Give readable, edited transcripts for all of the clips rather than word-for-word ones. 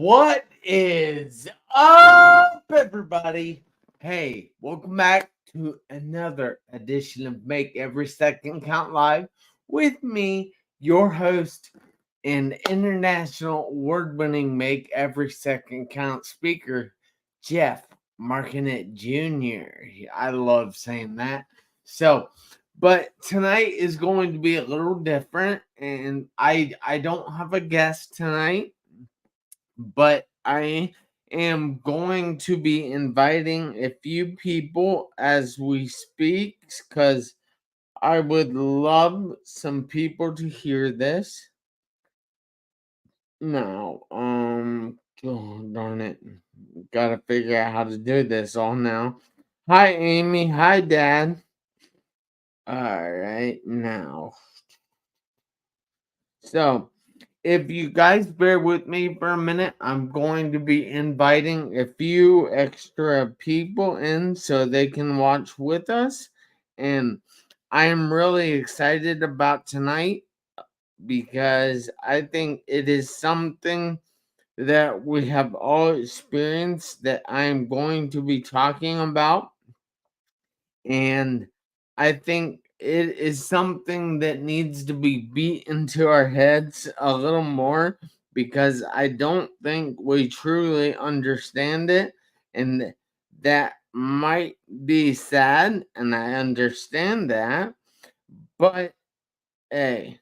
What is up, everybody? Hey, welcome back to another edition of Make Every Second Count Live with me, your host and international award winning Make Every Second Count speaker, Jeff Marconette Jr. I love saying that. But tonight is going to be a little different, and I don't have a guest tonight, but I am going to be inviting a few people as we speak because I would love some people to hear this. Now, oh, darn it. Gotta figure out how to do this all now. Hi, Amy. Hi, Dad. All right, now. So, if you guys bear with me for a minute, I'm going to be inviting a few extra people in so they can watch with us. And I am really excited about tonight because I think it is something that we have all experienced that I am going to be talking about. And I think it is something that needs to be beat into our heads a little more because I don't think we truly understand it. And that might be sad, and I understand that. But hey,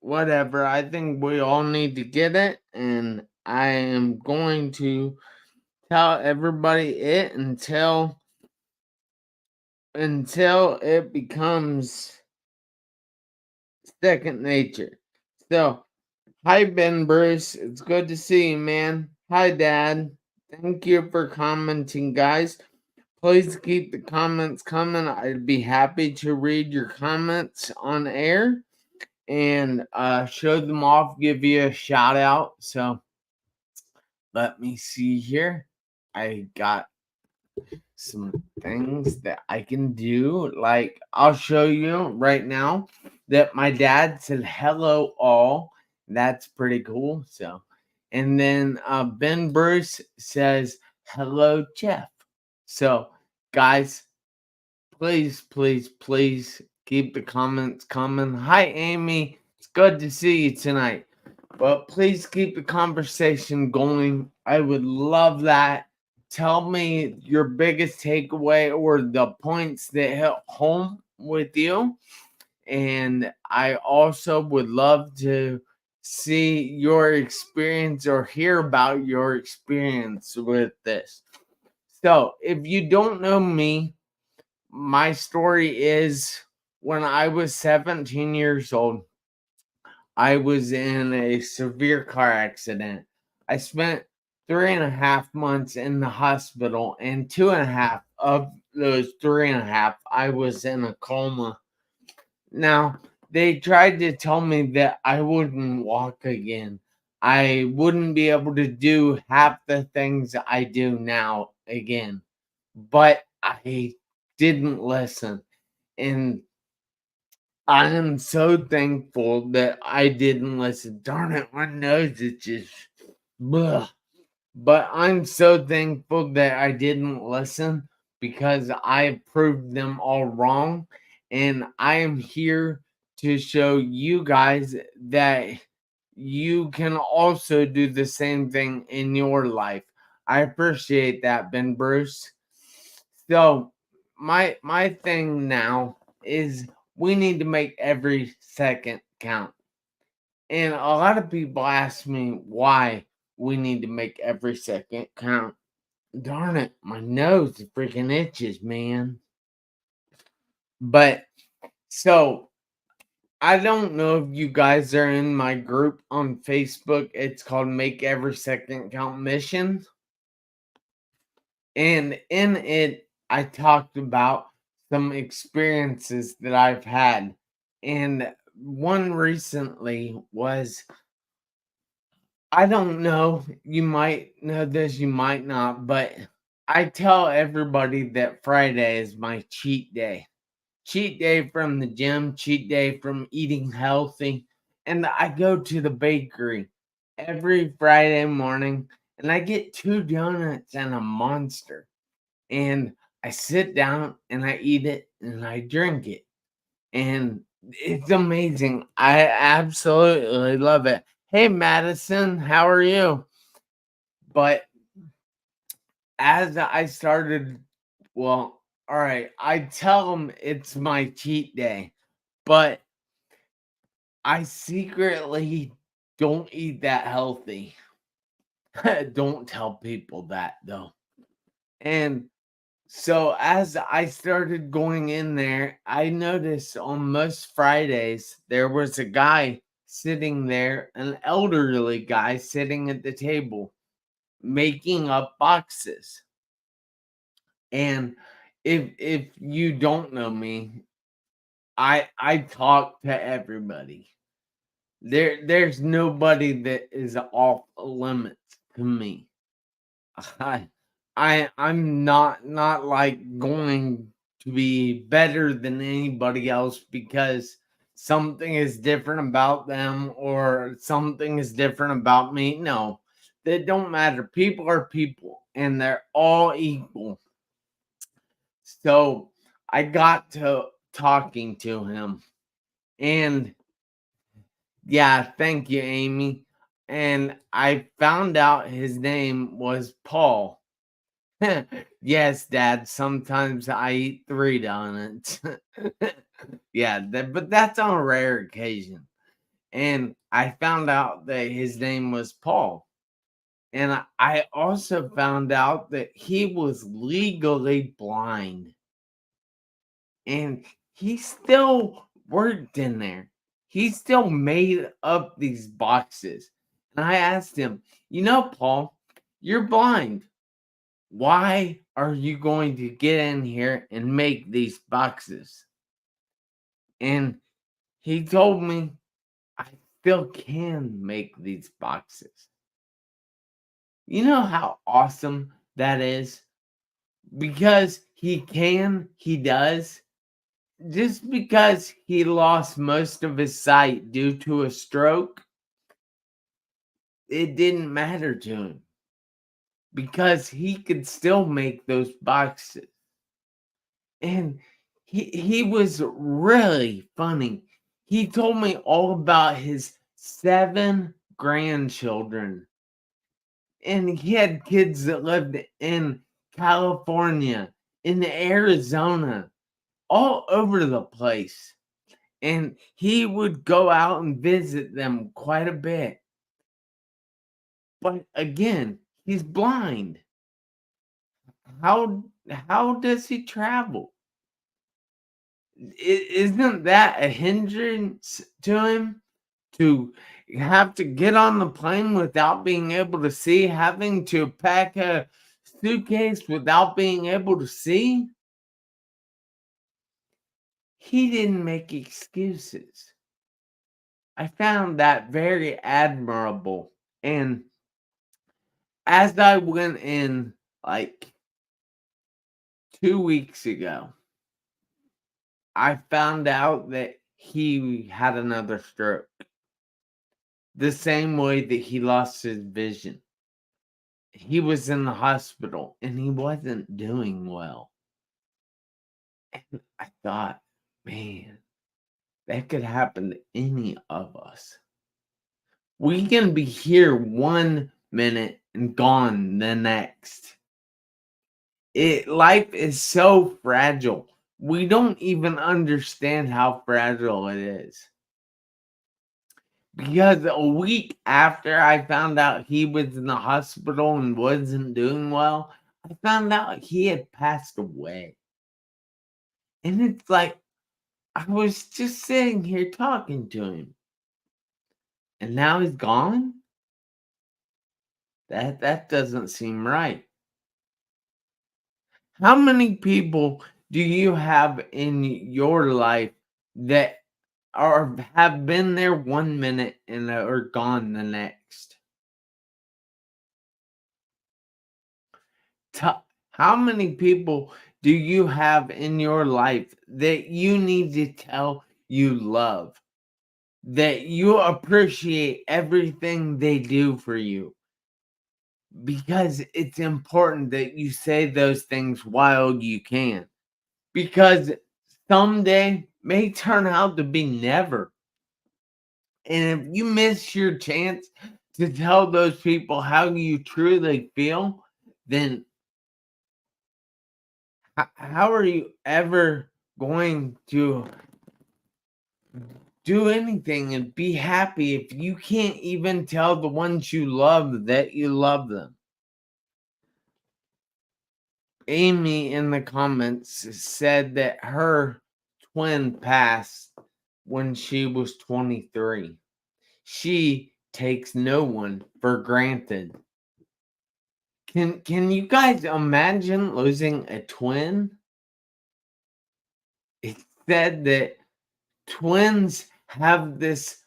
whatever. I think we all need to get it. And I am going to tell everybody it until it becomes second nature. So, hi Ben Bruce, it's good to see you, man. Hi Dad, thank you for commenting, guys. Please keep the comments coming. I'd be happy to read your comments on air and show them off, give you a shout out. So, let me see here. I got some things that I can do. Like, I'll show you right now that my dad said hello all. That's pretty cool. So, and then Ben Bruce says hello, Jeff. So, guys, please keep the comments coming. Hi, Amy. It's good to see you tonight. But please keep the conversation going. I would love that. Tell me your biggest takeaway or the points that hit home with you. And I also would love to see your experience or hear about your experience with this. So, if you don't know me, my story is when I was 17 years old, I was in a severe car accident. I spent 3.5 months in the hospital, and 2.5 of those 3.5, I was in a coma. Now, they tried to tell me that I wouldn't walk again. I wouldn't be able to do half the things I do now again. But I didn't listen. And I am so thankful that I didn't listen. Darn it, my nose is just blah. But I'm so thankful that I didn't listen because I proved them all wrong. And I am here to show you guys that you can also do the same thing in your life. I appreciate that, Ben Bruce. So my thing now is we need to make every second count. And a lot of people ask me why we need to make every second count. Darn it, my nose freaking itches, man. But so I don't know if you guys are in my group on Facebook. It's called Make Every Second Count Mission. And in it, I talked about some experiences that I've had. And one recently was, I don't know, you might know this, you might not, but I tell everybody that Friday is my cheat day. Cheat day from the gym, cheat day from eating healthy. And I go to the bakery every Friday morning and I get 2 donuts and a Monster, and I sit down and I eat it and I drink it, and it's amazing. I absolutely love it. Hey, Madison, how are you? But as I started, well, all right, I tell them it's my cheat day, but I secretly don't eat that healthy. Don't tell people that though. And so as I started going in there, I noticed on most Fridays there was a guy sitting there, an elderly guy sitting at the table making up boxes. And if you don't know me, I talk to everybody. There's nobody that is off limits to me. I I'm not like going to be better than anybody else because something is different about them or something is different about me. No, that don't matter. People are people and they're all equal. So I got to talking to him, and yeah, thank you, Amy. And I found out his name was Paul. Yes, Dad. Sometimes I eat 3 donuts. Yeah, but that's on a rare occasion. And I found out that his name was Paul. And I also found out that he was legally blind. And he still worked in there. He still made up these boxes. And I asked him, Paul, you're blind. Why are you going to get in here and make these boxes? And he told me I still can make these boxes. You know how awesome that is? Because he can, he does. Just because he lost most of his sight due to a stroke, it didn't matter to him because he could still make those boxes. And he was really funny. He told me all about his 7 grandchildren. And he had kids that lived in California, in Arizona, all over the place. And he would go out and visit them quite a bit. But again, he's blind. How how does he travel? Isn't that a hindrance to him to have to get on the plane without being able to see, having to pack a suitcase without being able to see? He didn't make excuses. I found that very admirable. And as I went in like 2 weeks ago, I found out that he had another stroke. The same way that he lost his vision. He was in the hospital and he wasn't doing well. And I thought, man, that could happen to any of us. We can be here 1 minute and gone the next. Life is so fragile. We don't even understand how fragile it is. Because a week after I found out he was in the hospital and wasn't doing well, I found out he had passed away. And it's like, I was just sitting here talking to him. And now he's gone? That doesn't seem right. How many people do you have in your life that are have been there 1 minute and are gone the next? How many people do you have in your life that you need to tell you love, that you appreciate everything they do for you, because it's important that you say those things while you can, because someday may turn out to be never. And if you miss your chance to tell those people how you truly feel, then how are you ever going to do anything and be happy if you can't even tell the ones you love that you love them? Amy in the comments said that her twin passed when she was 23. She takes no one for granted. Can you guys imagine losing a twin? It said that twins have this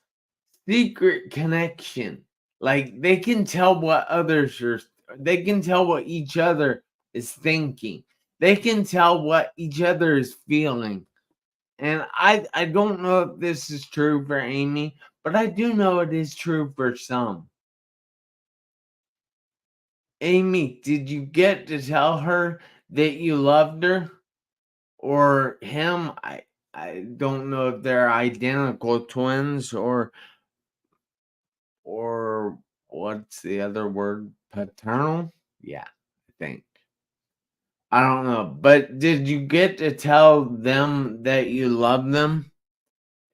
secret connection. Like they can tell what others are, they can tell what each other is thinking. They can tell what each other is feeling. And I don't know if this is true for Amy, but I do know it is true for some. Amy, did you get to tell her that you loved her? Or him? I don't know if they're identical twins or what's the other word? Paternal? Yeah, I think. I don't know. But did you get to tell them that you love them?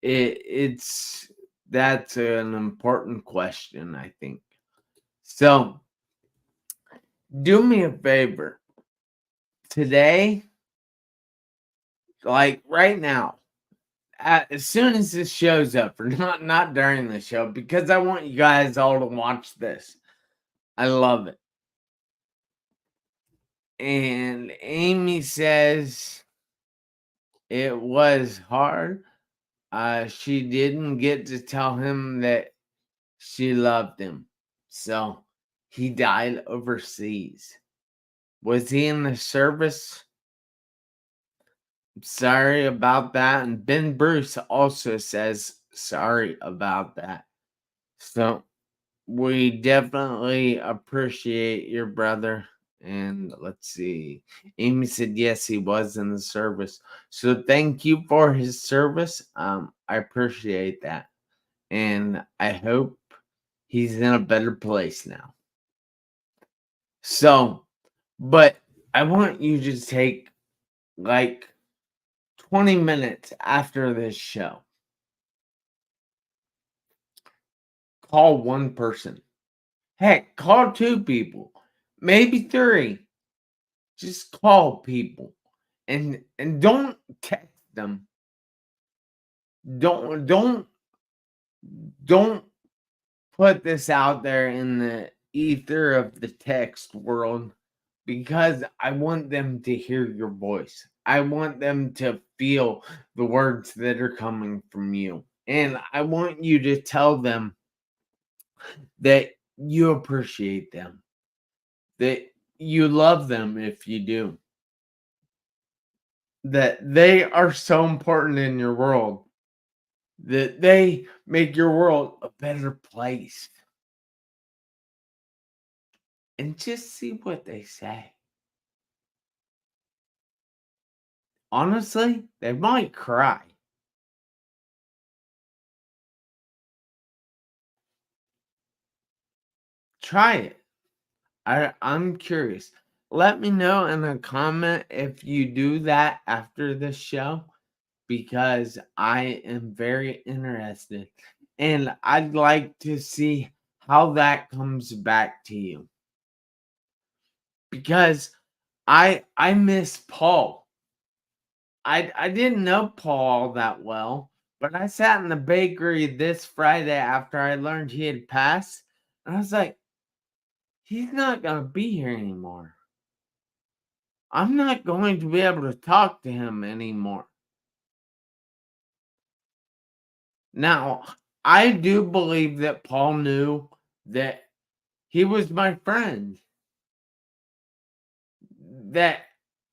It's that's an important question, I think. So do me a favor. Today, like right now, as soon as this show's up, or not during the show, because I want you guys all to watch this. I love it. And Amy says it was hard. She didn't get to tell him that she loved him. So he died overseas. Was he in the service? Sorry about that. And Ben Bruce also says sorry about that. So we definitely appreciate your brother. And let's see. Amy said yes, he was in the service. So thank you for his service. I appreciate that. And I hope he's in a better place now. So, but I want you to take like 20 minutes after this show. Call one person. Heck, call two people. Maybe three. Just call people. And don't text them. Don't don't put this out there in the ether of the text world, because I want them to hear your voice. I want them to feel the words that are coming from you. And I want you to tell them that you appreciate them, that you love them if you do, that they are so important in your world, that they make your world a better place. And just see what they say. Honestly, they might cry. Try it. I'm curious. Let me know in a comment if you do that after this show, because I am very interested and I'd like to see how that comes back to you, because I miss Paul. I didn't know Paul that well, but I sat in the bakery this Friday after I learned he had passed, and I was like, he's not gonna be here anymore. I'm not going to be able to talk to him anymore. Now, I do believe that Paul knew that he was my friend, that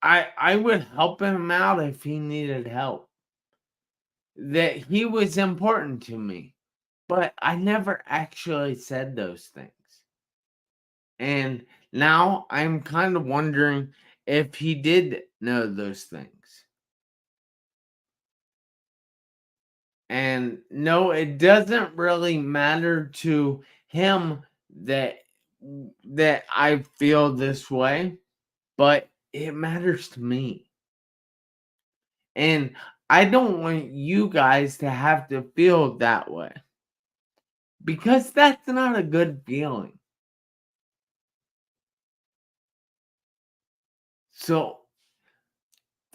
I would help him out if he needed help, that he was important to me, but I never actually said those things. And now I'm kind of wondering if he did know those things. And no, it doesn't really matter to him that I feel this way, but it matters to me. And I don't want you guys to have to feel that way because that's not a good feeling. So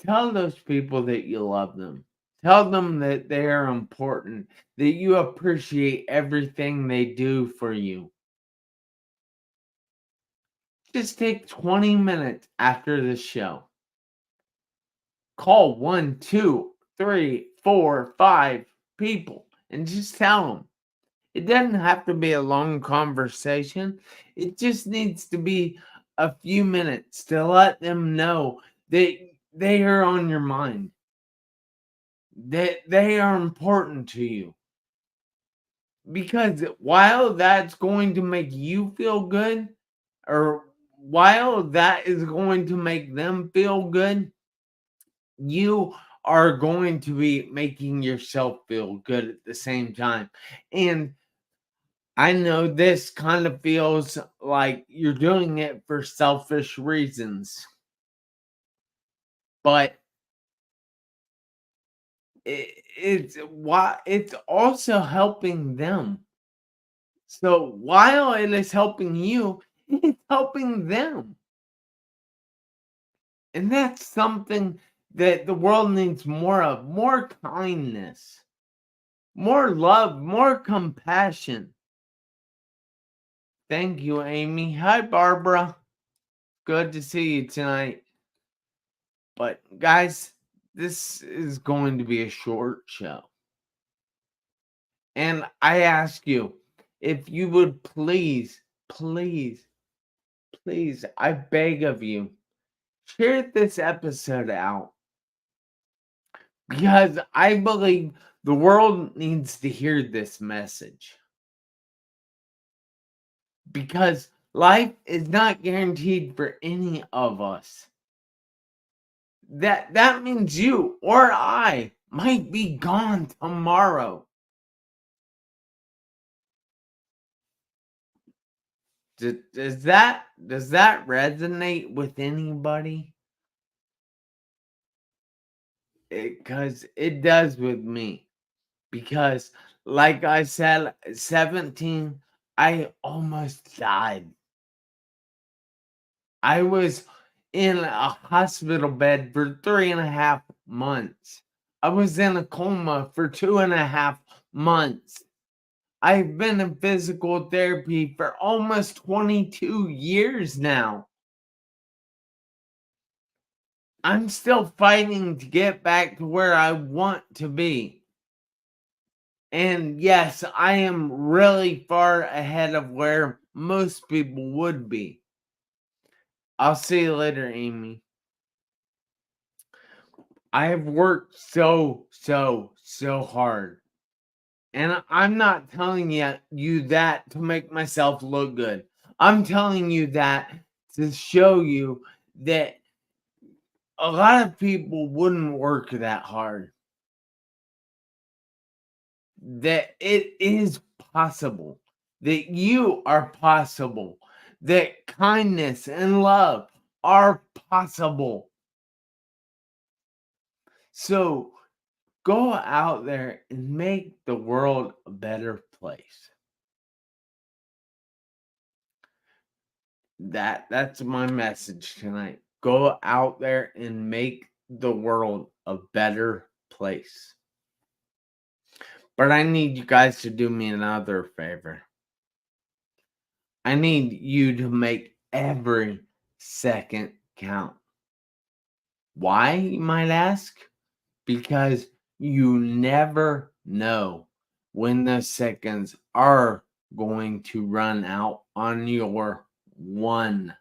tell those people that you love them. Tell them that they are important, that you appreciate everything they do for you. Just take 20 minutes after the show. Call 1, 2, 3, 4, 5 people and just tell them. It doesn't have to be a long conversation. It just needs to be a few minutes to let them know that they are on your mind, that they are important to you. Because while that's going to make you feel good, or while that is going to make them feel good, you are going to be making yourself feel good at the same time. And I know this kind of feels like you're doing it for selfish reasons, but it's also helping them. So while it is helping you, it's helping them. And that's something that the world needs more of, more kindness, more love, more compassion. Thank you, Amy. Hi, Barbara. Good to see you tonight. But, guys, this is going to be a short show. And I ask you if you would please, please, please, I beg of you, share this episode out. Because I believe the world needs to hear this message. Because life is not guaranteed for any of us. That means you or I might be gone tomorrow. Does that resonate with anybody? Because it does with me. Because like I said, 17, I almost died. I was in a hospital bed for 3.5 months. I was in a coma for 2.5 months. I've been in physical therapy for almost 22 years now. I'm still fighting to get back to where I want to be. And yes, I am really far ahead of where most people would be. I'll see you later, Amy. I have worked so hard. And I'm not telling you that to make myself look good. I'm telling you that to show you that a lot of people wouldn't work that hard. That it is possible. That you are possible. That kindness and love are possible. So go out there and make the world a better place. That's my message tonight. Go out there and make the world a better place. But I need you guys to do me another favor. I need you to make every second count. Why, you might ask? Because you never know when those seconds are going to run out on your one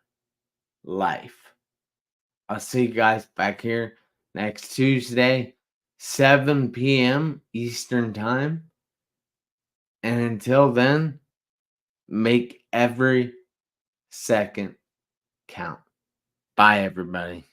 life. I'll see you guys back here next Tuesday, 7 p.m. Eastern Time. And until then, make every second count. Bye, everybody.